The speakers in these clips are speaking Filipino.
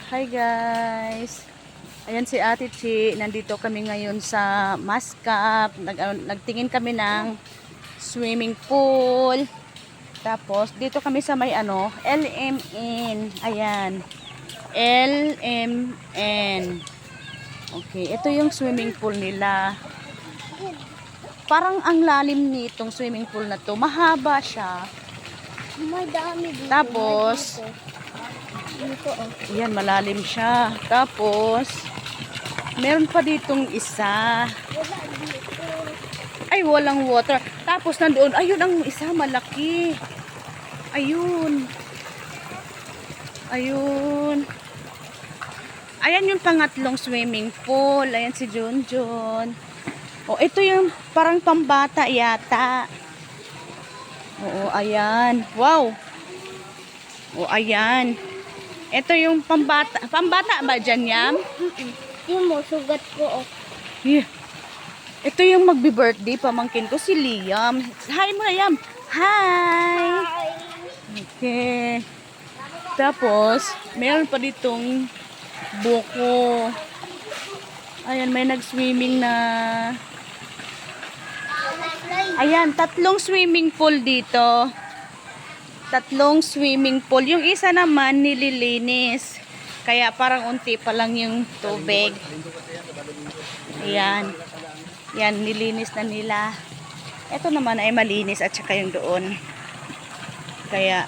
Hi guys! Ayan si Ate Chi. Nandito kami ngayon sa Mascap. Nagtingin kami ng swimming pool. Tapos dito kami sa may LMN. Ayan. LMN. Okay, ito yung swimming pool nila. Parang ang lalim nitong swimming pool na to. Mahaba siya. May dami dito. Tapos, Dito oh. ayan, malalim siya. Tapos, meron pa ditong isa. Wala dito. Ay, walang water. Tapos, nandoon, ayun ang isa, malaki. Ayun. Ayun. Ayan yung pangatlong swimming pool. Ayan si Junjun. Oh, ito yung parang pambata yata. Oo, ayan. Wow. Oh, ayan. Ito yung pambata. Pambata ba dyan, Yam? Yung mo, sugat ko oh. Yeah. Ito yung magbi-birthday, pamangkin ko si Liam. Hi mo na, Yam. Hi! Okay. Tapos, meron pa ditong buko. Ayan, may nag-swimming na. Ayan, tatlong swimming pool dito. Tatlong swimming pool. Yung isa naman nililinis. Kaya parang unti pa lang yung tubig. Ayan. Yan, nilinis na nila. Ito naman ay malinis at saka yung doon. Kaya.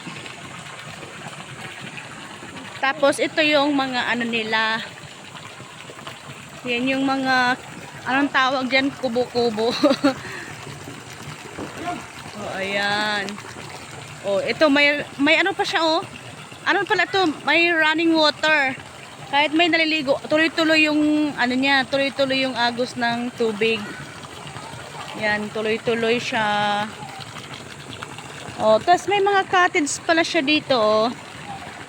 Tapos ito yung mga ano nila. Yan yung mga, anong tawag dyan? Kubo-kubo. Oh, ayan. Oh, ito may ano pa siya oh. Ano pala to? May running water. Kahit may naliligo, tuloy-tuloy yung ano niya, tuloy-tuloy yung agos ng tubig. Yan, tuloy-tuloy siya. Oh, tapos may mga cottage pala siya dito oh.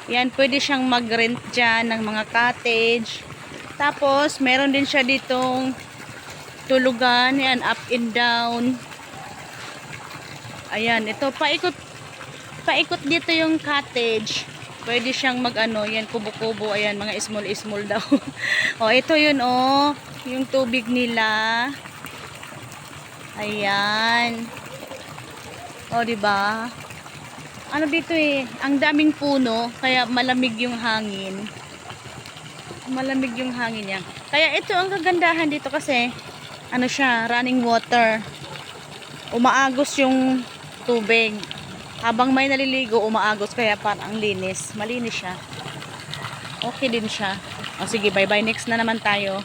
Yan, pwede siyang mag-rent dyan ng mga cottage. Tapos, meron din siya ditong tulugan. Yan, up and down. Ayan, ito, paikot dito yung cottage. Pwede siyang mag-ano, yan, kubo-kubo. Ayan, mga small-small daw. O, ito yun, oh. Yung tubig nila. Ayan. O, diba? Ano dito eh, ang daming puno, kaya malamig yung hangin. Malamig yung hangin niya. Kaya ito ang kagandahan dito kasi, ano siya, running water. Umaagos yung tubig. Habang may naliligo, umaagos, kaya parang linis. Malinis siya. Okay din siya. O sige, bye-bye. Next na naman tayo.